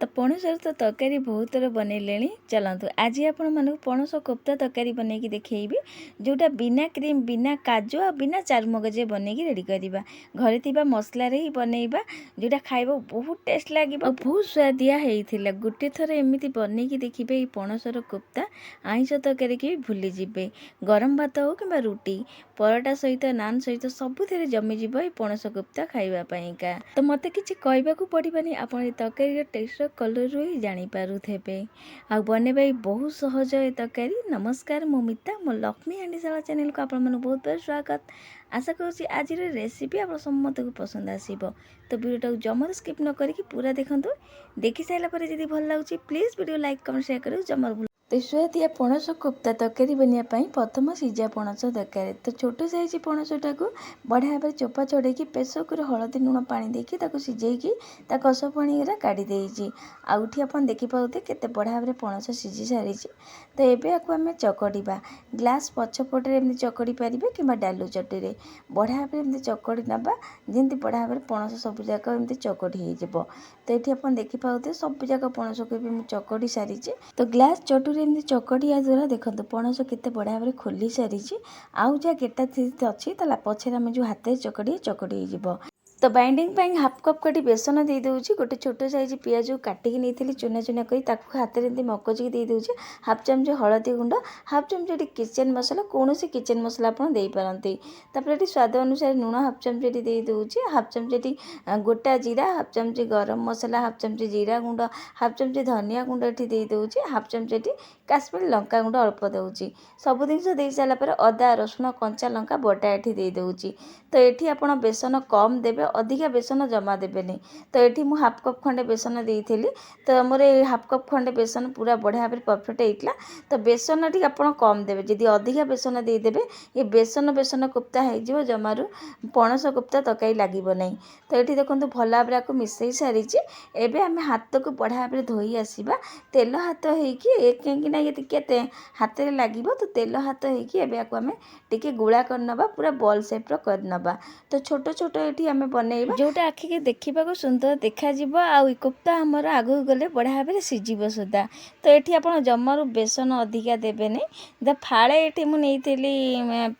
तो पणसर तो तरकारी बहुत थर बनइले चलतु आज आपण मानक पणस कोफ्ता तरकारी बनईकी देखी जोटा बिना क्रीम बिना काजू आ बिना चारुमगज बनईकी रेडी करवा घरे थिबा मसला रे ही बनइबा जोटा खाइबा बहुत टेस्ट लगे बहुत स्वादिया होता गोटे थर एमती बनईकी देखिए पणसर कोफ्ता आइंष तरकारी की भूली जिबे गरम भात हो कि रुटी परोटा सहित नान सहित सबुथ जमीज पणस कोफ्ता खाइबापा तो मत कि कहवाक पड़ानी आप तरकारी टेस्ट कलर रू ही जानीपारे आ बनवा बहुत सहज ए तरकारी। नमस्कार मो मिता मो लक्ष्मी हांडीशाला चैनल को आपण बहुत बहुत स्वागत। आशा करुँच आज रेसिपी आप समस्त को पसंद आसो तो वीडियो जमर स्किप न करी पूरा देखूँ देखी सारापर जब भल लगे please video like comment share करो जमर भूल। तो सुआदिया पणस कोफ्ता तरकारी बनवाई प्रथम सीझा पणस दरकार तो छोट साइज पणसटा को बढ़िया भाव चोपा छड़ेकी प्रेसर कुकर हलदी लुण पानी देकी सीझेकी कष पानी काढ़ी देजी आउठी आप देखिपारे केते बढ़िया भाव पणस सीझी सारी तो एबे आपको आम चकड़ा ग्लास पछपटे एमती चकड़ी पारे कि डालू चटी बढ़िया भाव एमती चकड़ी नवा जमी बढ़िया भाव पणस सबूक एमती चकड़ी हो तो ये आप देखिपारे सबूक पणस को भी चकड़ी सारी तो ग्लास चटू एमती चकड़िया द्वारा देखो पणस केते बढ़िया भाव खोली सारी आउ जहाँ गेटा अच्छी पछे आम जो हाथ चकड़ी चकड़ी हो तो बाइंडिंग हाफ कप काटी बेसन दे दूची गोटे छोट साइज पियाज काटिकी नहीं चुना चुना कर हाथ में मकचिकी दे दूची हाफ चामच हलदी गुंड हाफ चामच किचेन मसला कौन सी किचेन मसला आप पारती ये स्वाद अनुसार लुण हाफ चामच दे दूची हाफ चमच गोटा जीरा हाफ चमच गरम मसला हाफ चमच जीरा गुंड हाफ चमच धनिया गुंड ये दे दूची हाफ चमच काश्मीर लंका गुंड अल्प दूची सब जिन दे सारापर अदा रसुण कंचा लंका बटा ये दे दूची तो ये आप बेसन कम देवे अधिका बेसन जमा देवेनि तो ये मुझे हाफ कप खंडे बेसन देती तो मोर हाफ कप खंडे बेसन पूरा बढ़िया भाव परफेक्ट होता तो बेसन टी आप कम देवे जदि अधिका बेसन देदेवे ये बेसन बेसन कोफ्ता हो जमारू पणस कोफ्ता तरकारी लगे ना तो ये देखो भल भाव को मिसई सारी एवं आम हाथ को बढ़िया भाव धोई आसवा तेल हाथ होना ये हाथ में लगे तो तेल हाथ होमें टी गुड़ा करनवा पूरा बॉल सेप करनवा तो छोट छोट ये आम बनइबा जोटा आखि के देखा सुंदर देखा आ कोफ्ता आमर आगू गले बढ़िया भाव सीझब सुधा तो ये आप जमारू बेसन अधिका देवेनि फाड़े ये मुझे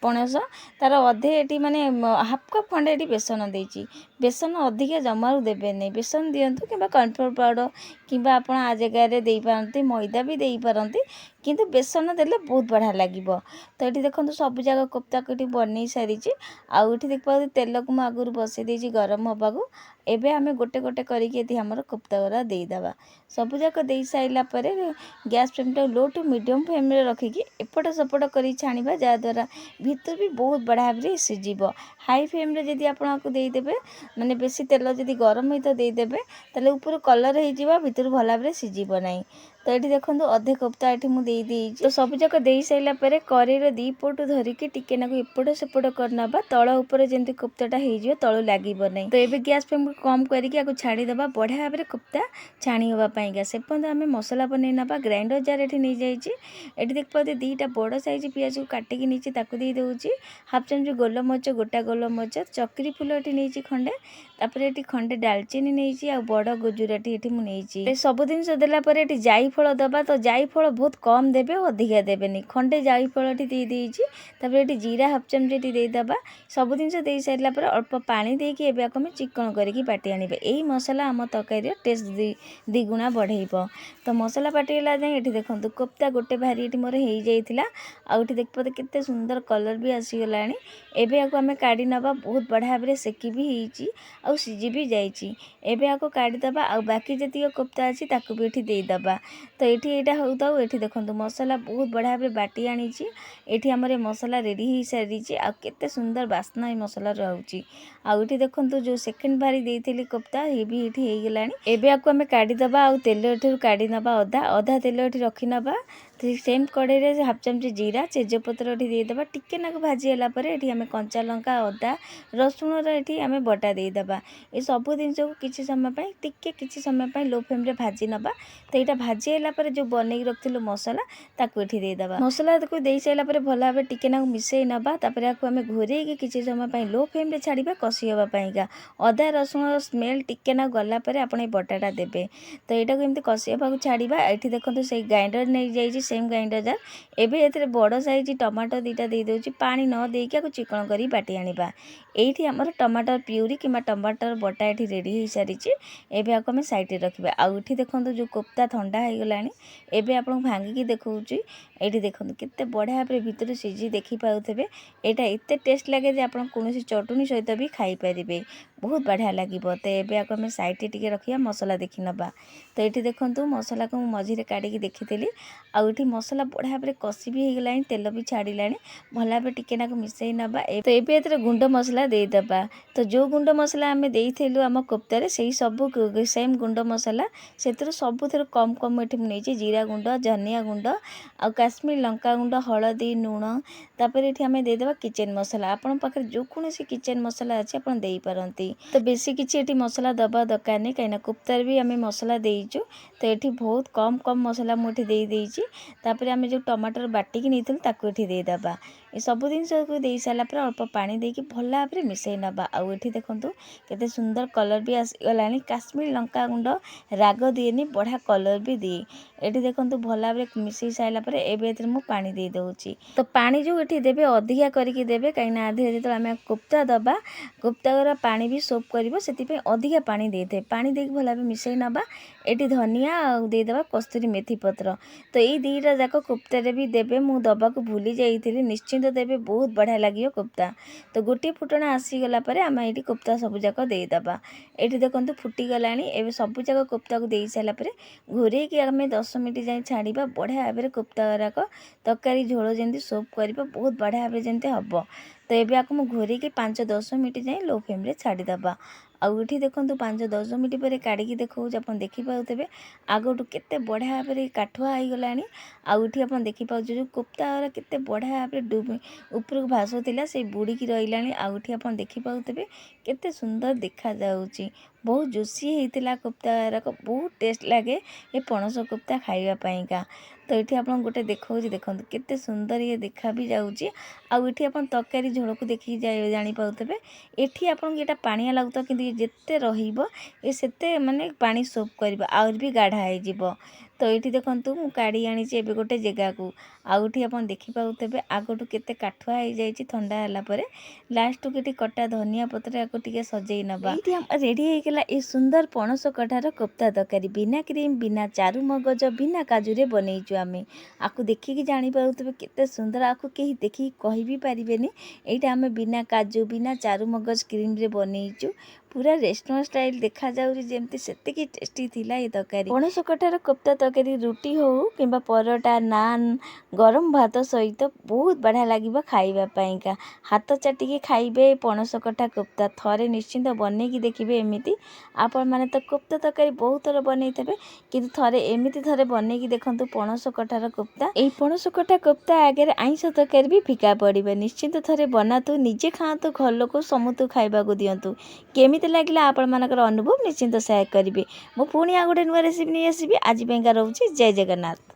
पणस तार अधे ये माने हाफ कप खंडे ये बेसन देती बेसन अधिका जमारू देवेनि बेसन दिंतु कि कॉर्नफ्लोर पाउडर कि आप आ जगह दे पारती मैदा भी दे पारती किंतु बेसन देले बहुत बढ़िया लगे तो ये देखो सब जगह कोफ्ता को बनई सारी आउ ये देखिए तेल को मुझे आगुरी बसई देती गरम हवा को एबे आमे गोटे गोटे करके हमर कोफ्ता गुरा देदेवा सबूक दे सारापर गैस फ्लेम टा लो टू मीडियम फ्लेम रखिकी एपट सेपट कर छाणा जहाँद्वारा भितर भी बहुत बढ़िया भाव सीझब हाई फ्लेम जदि आपको देदेवे माने बेसी तेल जदि गरम हो तो देदेवे ताले ऊपर कलर हो भितर भल भाव सीझब ना तो ये देखो अधे कोफ्ता ये मुझे तो सबूक दे सारापर कड़े दी पटू धरिकी टिके नाक एपट सेपट करनवा तल उपर जमी कोफ्ताटा हो तलू लगे ना तो ये गैस फ्लेम कम करके छाड़ीदे बढ़िया भाव कोफ्ता छाणी हाँपाइका से पर्यटन आम मसला बनई ना ग्राइंडर जार ये नहीं जाइए देख पाते दीटा बड़ साइज पियाज को काटिकी नहीं दे दूची हाफ चमच गोलमरीच गोटा गोलमरीच चक्री फूल ये नहीं खंडे तापर ये खंडे डालचीनी नहीं आ बड़ गुजुराती ये मुझे सब जिन देलापर ये जाई फल दबा तो जाई फल बहुत कम देवे अधिका देवेनि खंडे जाई फल दे देपर ये जीरा हाफ चमच देदेबा सब जिन दे सारापर अल्प पानी देकी एबे आमे चिकन करके बाटी आने यही मसला आम तरकारी टेस्ट द्विगुणा बढ़ेब तो मसला बाटीला जाए ये देखो कोफ्ता गोटे भारी ये मोर हो जाता आउ ये देख पाते केते सुंदर कलर भी आसीगला एबे आको आमे काढ़ी नवा बहुत बढ़िया भाव सेकी भी होईची आ सीझी भी जाइए एबे आको काढ़ीदबा आ बाकी जी कोफ्ता अच्छी ताकू भी ये देदेबा तो ये होता ये देखो मसला बहुत बढ़िया भाव बाटी आनी ये आमर मसला रेडी हो सारी आते सुंदर बास्ना मसला रोचे आउ ये देखो जो सेकेंड भारी देती कोफ्ता ये भी ये होगला एबे आपको आम काढ़ीदबा आ तेल ये काढ़ी नवा अधा अधा तेल ये रखी नवा सेम कड़े हाफ चामच जीरा तेजपत्र ये देदेबा टिके नाक भाजी है ये आम कंचा लंका अदा रसुण ये आम बटा देदेबा ये सब जिन को किसी समय टिके किसी समय लो फ्लेम रे भाजी नबा। तो यहाँ भाजी है जो बनई रखिलु मसला ताकू ये देदेबा मसला को दे सारापर भल भाव टिके नाक मिसई नबा आम घोरे किसी समय लो फ्लेम रे छाड़ा कषि हाँपाइका अदा रसुण स्मेल टिके ना गलापर आप बटाटा देवे। तो यहाँ को कषि हाँपा छाड़ा ये देखो से ग्राइंडर नहीं जाइए सेम ग्राइंडर जार एवं ये बड़ साइज टमाटो दीटा दे दूँ पानी न देकी चिकन कर बाटी आनिबा। एठी हमर टमाटर प्यूरी कि टमाटर बटा ये रेडी हो सारी एवं आपको आम सैड्रे रखा आउ ये देखो जो कोफ्ता ठंडा हो गला एवं आपको भांगिकी देखा ये देखो केते बढ़िया भाव भितर सीझी देखी पाथे यहाँ एत टेस्ट लगे आप कौन चटनी सहित भी खाईपारे बहुत बढ़िया लगे। तो ये आपको आम सैड्रे टी रखा मसला देखी नवा। तो ये देखो मसला को मझे काढ़ी देखी आउठी मसला बढ़िया भाव कषि भी हो गला तेल भी छाड़ा भल भाव टिके नाक मिसई नवा। तो ये गुंड मसला देदेबा। तो जो गुंड मसला आम देलु आम कोफ्तार से सब सेम गुंड मसला से सबुथ कम कम ये नहीं जीरा गुंड धनिया गुंड आ काश्मीर लंका गुंड हलदी लुण तापर ये आम देदेबा किचेन मसला आपण पाखे जो कौन किचेन मसला अच्छे आप दे पारती। तो बेसी किसी ये मसला दबा दरकार नहीं कहीं कोफ्तार भी आम मसला देचु। तो ये बहुत कम कम मसला मुझे देपर आम जो टमाटर बाटिकी नहीं ताकू ये देदेबा ये सब जिन को दे सारापर अल्प पानी देकी भल भाव में मिसई नवा। आउ ये देखूँ केते सुंदर कलर भी आसीगला काश्मीर लंका गुंड राग दिएनि बढ़िया कलर भी दिए ये देखूँ भल भाव में मिसई सारापर एवं मुझे पानी दे दूँगी। तो पानी जो ये देवे अधिका करके देवे कहीं आधे जो आम कोफ्ता दबा कोफ्ता पानी भी सोप कर से अधिका पानी दे दे पानी देकी भल भाव मिसई नवा। ये धनिया देदेबा कस्तूरी मेथी पत्र। तो ये दीटा जाक कोफ्तार भी देवे मु दबा को भूली जाइए निश्चिंत देवे बहुत बढ़िया लगे कोफ्ता। तो गोटे फुटना आसीगला आम ये कोफ्ता सबूक देदेबा ये देखो फुटीगला एवं सबूक कोफ्ता को दे सारापर घोरे कि आम 10 मिनट जाए छाड़ा बढ़िया भाव में कोफ्ता गुराक तरकारी झोल जमी सोप कर बहुत बढ़िया भाव जमी हम। तो ये आपको घोरे कि 5-10 मिनट जाए लो फ्लेम रे छाड़ीदबा। आउ ये देखो 5-10 मिनट पर काढ़ी देखा आप देखिपे आगठू केते बढ़िया भाव में काठुआ हो गला आउ ये आप देखिपे जो कोफ्ता केते बढ़िया भाव में ऊपर को भासुला से बुड़ीकी रहा आउ ये आप देखिपे केते सुंदर देखा जाउची बहुत जुसी होता कोफ्ता बहुत टेस्ट लगे ये पणस कोफ्ता खाइबापा। तो ये आप गोटे देखा देखो केते सुंदर ये देखा भी जाऊँगी आउ ये आप तरकारी झोल को देखिए जानीपारे ये आपको यहाँ पानिया लगता कि जिते रे से माने पानी सोप कर आउर भी गाढ़ा हो। तो ये देखूँ मुझे काढ़ी आनी गोटे जगह को आउ ये आप देखिपे आगठू केते काठुआ हो जाए ठंडा है लास्ट को कटा धनिया पत्र या सजई नवा। रेडी होगा ये सुंदर पणस कठार कोफ्ता तरकारी बिना क्रीम बिना चारू मगज बिना काजू बनईचु आम आपको देखिकी जानीपारे केते सुंदर आपको कहीं देखिकी कह भी पारे यहाँ आम बिना काजू बिना चारू मगज क्रीम रे बनईचु पूरा रेस्टोरेंट स्टाइल देखा जमी से टेस्टी थिला ये तरकारी पणस कठार कोफ्ता तरकारी रुटी हो कि परोटा नान गरम भात सहित बहुत बढ़िया लगे खाइबापा हाथ चाटिकी खाइबे पणस कठा कोफ्ता थरे निश्चिंत बनईकी देखिए एमती आपण मैंने तो कोफ्ता तरकारी बहुत थर बनई थे कि थरे एमती थरे बनईकी देखो पणस कठार कोफ्ता ये पणस कठा कोफ्ता आगे आइंष तरकारी भी फिका पड़े निश्चिंत थरे बनातु निजे खातु घर लोक समूह खाइबा दिंतु केमी लगे आपण मानकर अनुभव निश्चिंत शेयर करेंगे। मु पुणी आ गोटे नुआ रेसिपी नहीं आसबि आज रोचे जय जगन्नाथ।